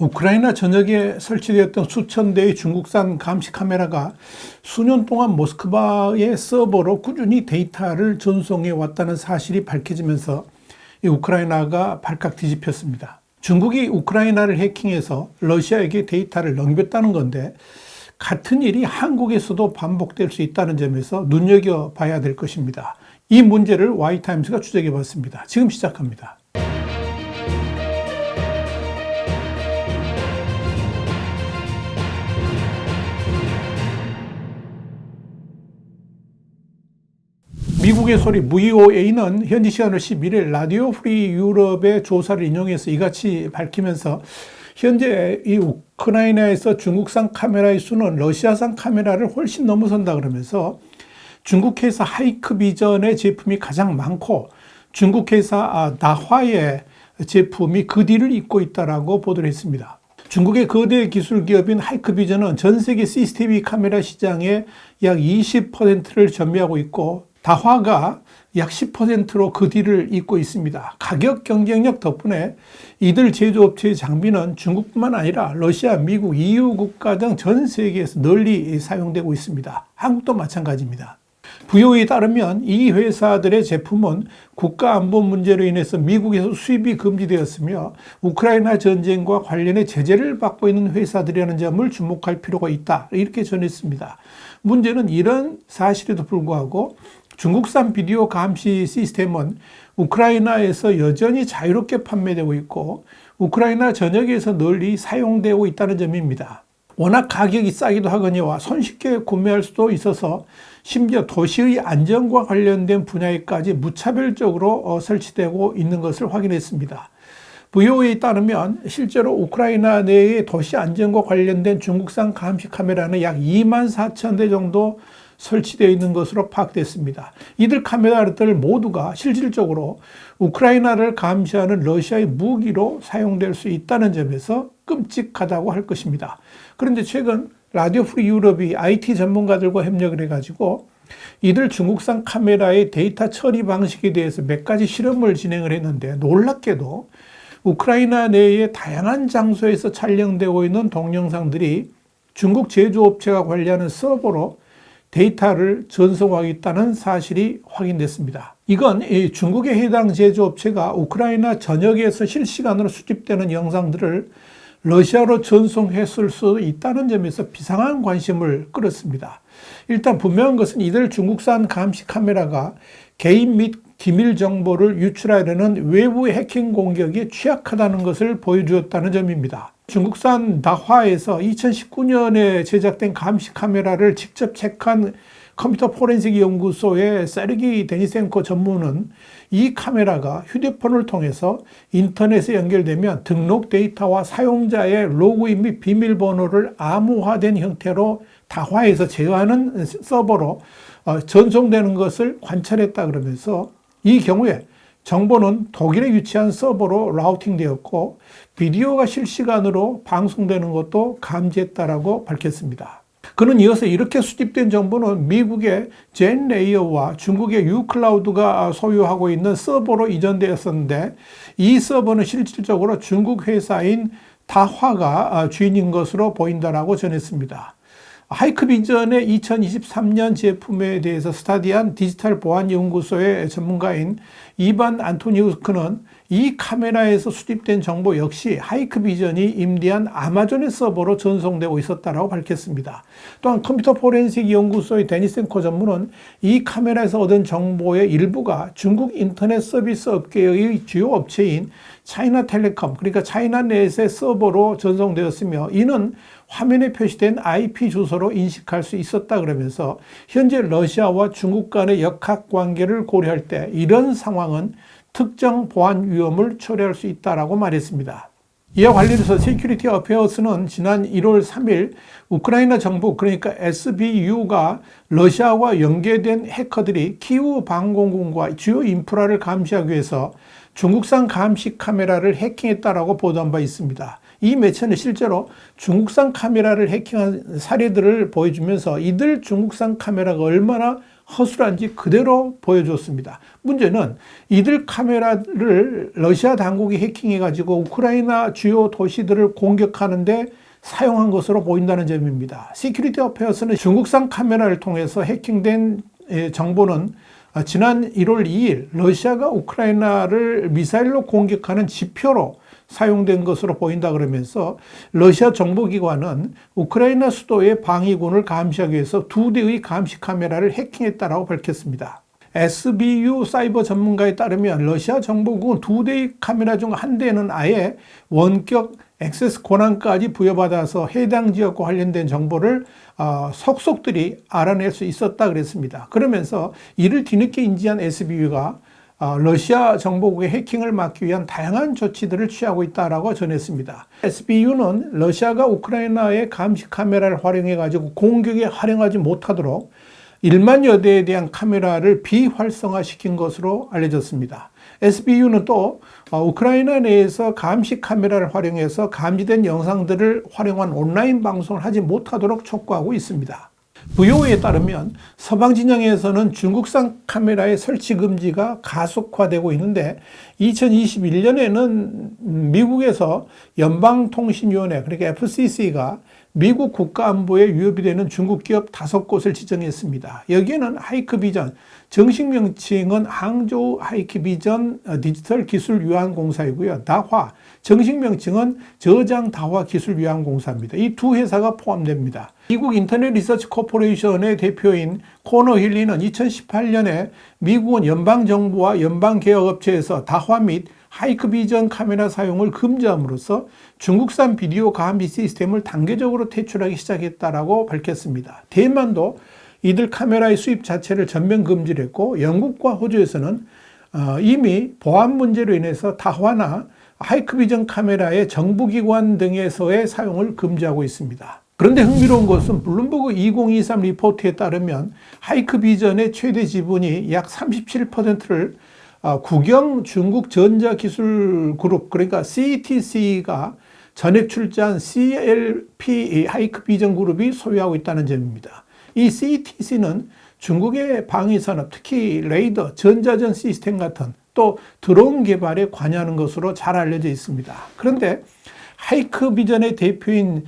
우크라이나 전역에 설치되었던 수천 대의 중국산 감시 카메라가 수년 동안 모스크바의 서버로 꾸준히 데이터를 전송해 왔다는 사실이 밝혀지면서 우크라이나가 발칵 뒤집혔습니다. 중국이 우크라이나를 해킹해서 러시아에게 데이터를 넘겼다는 건데, 같은 일이 한국에서도 반복될 수 있다는 점에서 눈여겨봐야 될 것입니다. 이 문제를 Y타임스가 추적해 봤습니다. 지금 시작합니다. 미국의 소리 VOA는 현지 시간으로 11일 라디오 프리 유럽의 조사를 인용해서 이같이 밝히면서, 현재 이 우크라이나에서 중국산 카메라의 수는 러시아산 카메라를 훨씬 넘어선다 그러면서, 중국 회사 하이크비전의 제품이 가장 많고 중국 회사 다화의 제품이 그 뒤를 잇고 있다라고 보도를 했습니다. 중국의 거대 기술 기업인 하이크비전은 전 세계 CCTV 카메라 시장의 약 20%를 점유하고 있고, 다화가 약 10%로 그 뒤를 잇고 있습니다. 가격 경쟁력 덕분에 이들 제조업체의 장비는 중국뿐만 아니라 러시아, 미국, EU 국가 등 전 세계에서 널리 사용되고 있습니다. 한국도 마찬가지입니다. VOA에 따르면 이 회사들의 제품은 국가 안보 문제로 인해서 미국에서 수입이 금지되었으며, 우크라이나 전쟁과 관련해 제재를 받고 있는 회사들이라는 점을 주목할 필요가 있다, 이렇게 전했습니다. 문제는 이런 사실에도 불구하고 중국산 비디오 감시 시스템은 우크라이나에서 여전히 자유롭게 판매되고 있고 우크라이나 전역에서 널리 사용되고 있다는 점입니다. 워낙 가격이 싸기도 하거니와 손쉽게 구매할 수도 있어서 심지어 도시의 안전과 관련된 분야에까지 무차별적으로 설치되고 있는 것을 확인했습니다. VOA에 따르면 실제로 우크라이나 내의 도시 안전과 관련된 중국산 감시 카메라는 약 24,000대 정도 설치되어 있는 것으로 파악됐습니다. 이들 카메라들 모두가 실질적으로 우크라이나를 감시하는 러시아의 무기로 사용될 수 있다는 점에서 끔찍하다고 할 것입니다. 그런데 최근 라디오 프리 유럽이 IT 전문가들과 협력을 해가지고 이들 중국산 카메라의 데이터 처리 방식에 대해서 몇 가지 실험을 진행을 했는데, 놀랍게도 우크라이나 내의 다양한 장소에서 촬영되고 있는 동영상들이 중국 제조업체가 관리하는 서버로 데이터를 전송하겠다는 사실이 확인됐습니다. 이건 중국의 해당 제조업체가 우크라이나 전역에서 실시간으로 수집되는 영상들을 러시아로 전송했을 수 있다는 점에서 비상한 관심을 끌었습니다. 일단 분명한 것은 이들 중국산 감시 카메라가 개인 및 기밀 정보를 유출하려는 외부 해킹 공격에 취약하다는 것을 보여주었다는 점입니다. 중국산 다화에서 2019년에 제작된 감시 카메라를 직접 체크한 컴퓨터 포렌식 연구소의 세르게이 데니센코 전무는 이 카메라가 휴대폰을 통해서 인터넷에 연결되면 등록 데이터와 사용자의 로그인 및 비밀번호를 암호화된 형태로 다화에서 제어하는 서버로 전송되는 것을 관찰했다 그러면서, 이 경우에 정보는 독일에 위치한 서버로 라우팅되었고 비디오가 실시간으로 방송되는 것도 감지했다라고 밝혔습니다. 그는 이어서 이렇게 수집된 정보는 미국의 젠레이어와 중국의 유클라우드가 소유하고 있는 서버로 이전되었었는데, 이 서버는 실질적으로 중국 회사인 다화가 주인인 것으로 보인다라고 전했습니다. 하이크비전의 2023년 제품에 대해서 스타디안 디지털 보안 연구소의 전문가인 이반 안토니우스크는 이 카메라에서 수집된 정보 역시 하이크비전이 임대한 아마존의 서버로 전송되고 있었다고 밝혔습니다. 또한 컴퓨터 포렌식 연구소의 데니센코 전무는 이 카메라에서 얻은 정보의 일부가 중국 인터넷 서비스 업계의 주요 업체인 차이나텔레콤, 그러니까 차이나넷의 서버로 전송되었으며, 이는 화면에 표시된 IP 주소로 인식할 수 있었다 그러면서, 현재 러시아와 중국 간의 역학 관계를 고려할 때 이런 상황은 특정 보안 위험을 초래할 수 있다라고 말했습니다. 이와 관련해서 세큐리티 어페어스는 지난 1월 3일 우크라이나 정부, 그러니까 SBU가 러시아와 연계된 해커들이 키우 방공군과 주요 인프라를 감시하기 위해서 중국산 감시 카메라를 해킹했다라고 보도한 바 있습니다. 이 매체는 실제로 중국산 카메라를 해킹한 사례들을 보여주면서 이들 중국산 카메라가 얼마나 허술한지 그대로 보여줬습니다. 문제는 이들 카메라를 러시아 당국이 해킹해가지고 우크라이나 주요 도시들을 공격하는데 사용한 것으로 보인다는 점입니다. 시큐리티 어페어스는 중국산 카메라를 통해서 해킹된 정보는 지난 1월 2일 러시아가 우크라이나를 미사일로 공격하는 지표로 사용된 것으로 보인다 그러면서 러시아 정보기관은 우크라이나 수도의 방위군을 감시하기 위해서 2대의 감시 카메라를 해킹했다고 밝혔습니다. SBU 사이버 전문가에 따르면 러시아 정보국은 2대의 카메라 중 한 대는 아예 원격 액세스 권한까지 부여받아서 해당 지역과 관련된 정보를 속속들이 알아낼 수 있었다 그랬습니다. 그러면서 이를 뒤늦게 인지한 SBU가 러시아 정보국의 해킹을 막기 위한 다양한 조치들을 취하고 있다고 전했습니다. SBU는 러시아가 우크라이나의 감시 카메라를 활용해가지고 공격에 활용하지 못하도록 1만여 대에 대한 카메라를 비활성화시킨 것으로 알려졌습니다. SBU는 또 우크라이나 내에서 감시 카메라를 활용해서 감지된 영상들을 활용한 온라인 방송을 하지 못하도록 촉구하고 있습니다. VOA에 따르면 서방 진영에서는 중국산 카메라의 설치 금지가 가속화되고 있는데 2021년에는 미국에서 연방통신위원회 그러니까 FCC가 미국 국가안보에 위협이 되는 중국 기업 5곳을 지정했습니다. 여기에는 하이크비전, 정식 명칭은 항저우 하이크비전 디지털 기술 유한 공사이고요. 다화, 정식 명칭은 저장 다화 기술 유한 공사입니다. 이 두 회사가 포함됩니다. 미국 인터넷 리서치 코퍼레이션의 대표인 코너 힐리는 2018년에 미국은 연방정부와 연방개혁업체에서 다화 및 하이크비전 카메라 사용을 금지함으로써 중국산 비디오 감시 시스템을 단계적으로 퇴출하기 시작했다고 밝혔습니다. 대만도 이들 카메라의 수입 자체를 전면 금지를 했고 영국과 호주에서는 이미 보안 문제로 인해서 다화나 하이크비전 카메라의 정부기관 등에서의 사용을 금지하고 있습니다. 그런데 흥미로운 것은 블룸버그 2023 리포트에 따르면 하이크비전의 최대 지분이 약 37%를 국영 중국 전자기술그룹 그러니까 CTC가 전액 출자한 CLP 하이크비전 그룹이 소유하고 있다는 점입니다. 이 CTC는 중국의 방위산업 특히 레이더, 전자전 시스템 같은 또 드론 개발에 관여하는 것으로 잘 알려져 있습니다. 그런데 하이크비전의 대표인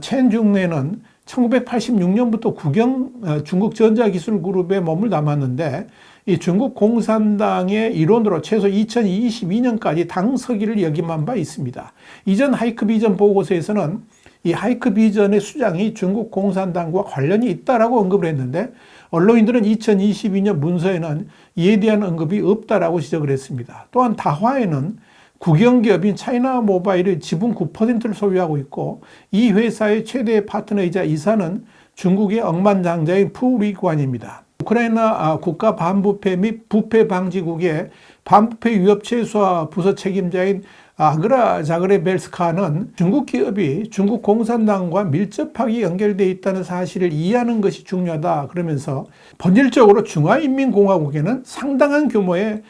첸 중래는 1986년부터 국영 중국 전자기술그룹에 몸을 담았는데 이 중국 공산당의 일원으로 최소 2022년까지 당서기를 역임한 바 있습니다. 이전 하이크비전 보고서에서는 이 하이크비전의 수장이 중국 공산당과 관련이 있다라고 언급을 했는데 언론인들은 2022년 문서에는 이에 대한 언급이 없다라고 지적을 했습니다. 또한 다화에는 국영기업인 차이나 모바일의 지분 9%를 소유하고 있고 이 회사의 최대 파트너이자 이사는 중국의 억만장자인 푸리관입니다. 우크라이나 국가 반부패 및 부패 방지국의 반부패 위협 최소화 부서 책임자인 아그라 자그레벨스카는 중국 기업이 중국 공산당과 밀접하게 연결되어 있다는 사실을 이해하는 것이 중요하다 그러면서 본질적으로 중화인민공화국에는 상당한 규모의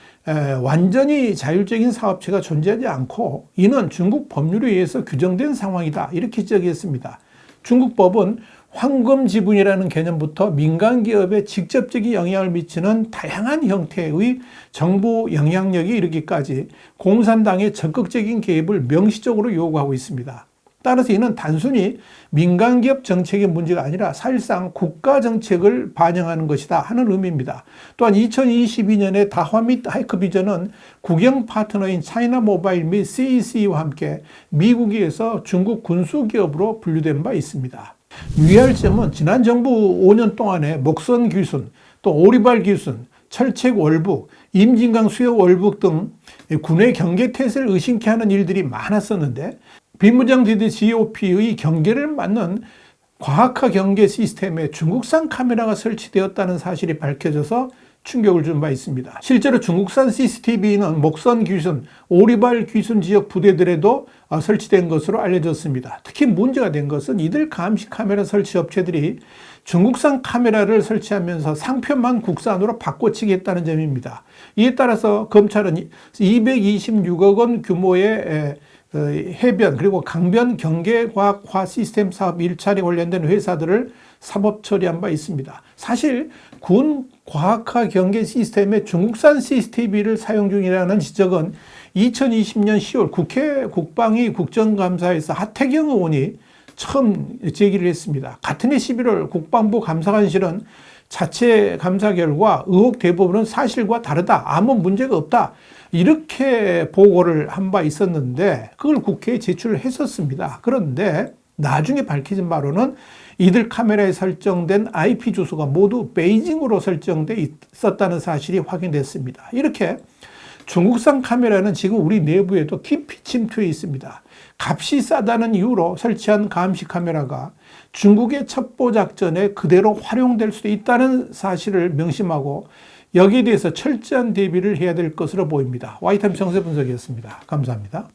완전히 자율적인 사업체가 존재하지 않고 이는 중국 법률에 의해서 규정된 상황이다 이렇게 지적했습니다. 중국 법은 황금 지분이라는 개념부터 민간 기업에 직접적인 영향을 미치는 다양한 형태의 정부 영향력이 이르기까지 공산당의 적극적인 개입을 명시적으로 요구하고 있습니다. 따라서 이는 단순히 민간 기업 정책의 문제가 아니라 사실상 국가 정책을 반영하는 것이다 하는 의미입니다. 또한 2022년에 다화 및 하이크비전은 국영 파트너인 차이나 모바일 및 CEC와 함께 미국에서 중국 군수기업으로 분류된 바 있습니다. 유의할 점은 지난 정부 5년 동안에 목선 귀순, 또 오리발 귀순, 철책 월북, 임진강 수역 월북 등 군의 경계 태세를 의심케 하는 일들이 많았었는데 비무장 지대 GOP의 경계를 맞는 과학화 경계 시스템에 중국산 카메라가 설치되었다는 사실이 밝혀져서 충격을 준 바 있습니다. 실제로 중국산 CCTV는 목선 귀순, 오리발 귀순 지역 부대들에도 설치된 것으로 알려졌습니다. 특히 문제가 된 것은 이들 감시 카메라 설치 업체들이 중국산 카메라를 설치하면서 상표만 국산으로 바꿔치기했다는 점입니다. 이에 따라서 검찰은 226억 원 규모의 해변 그리고 강변 경계과학화 시스템 사업 일차례 관련된 회사들을 사법 처리한 바 있습니다. 사실 군 과학화 경계 시스템에 중국산 CCTV를 사용 중이라는 지적은 2020년 10월 국회 국방위 국정감사에서 하태경 의원이 처음 제기를 했습니다. 같은 해 11월 국방부 감사관실은 자체 감사 결과 의혹 대부분은 사실과 다르다. 아무 문제가 없다. 이렇게 보고를 한 바 있었는데 그걸 국회에 제출을 했었습니다. 그런데 나중에 밝혀진 바로는 이들 카메라에 설정된 IP 주소가 모두 베이징으로 설정돼 있었다는 사실이 확인됐습니다. 이렇게 중국산 카메라는 지금 우리 내부에도 깊이 침투해 있습니다. 값이 싸다는 이유로 설치한 감시 카메라가 중국의 첩보 작전에 그대로 활용될 수도 있다는 사실을 명심하고 여기에 대해서 철저한 대비를 해야 될 것으로 보입니다. 와이타임 정세 분석이었습니다. 감사합니다.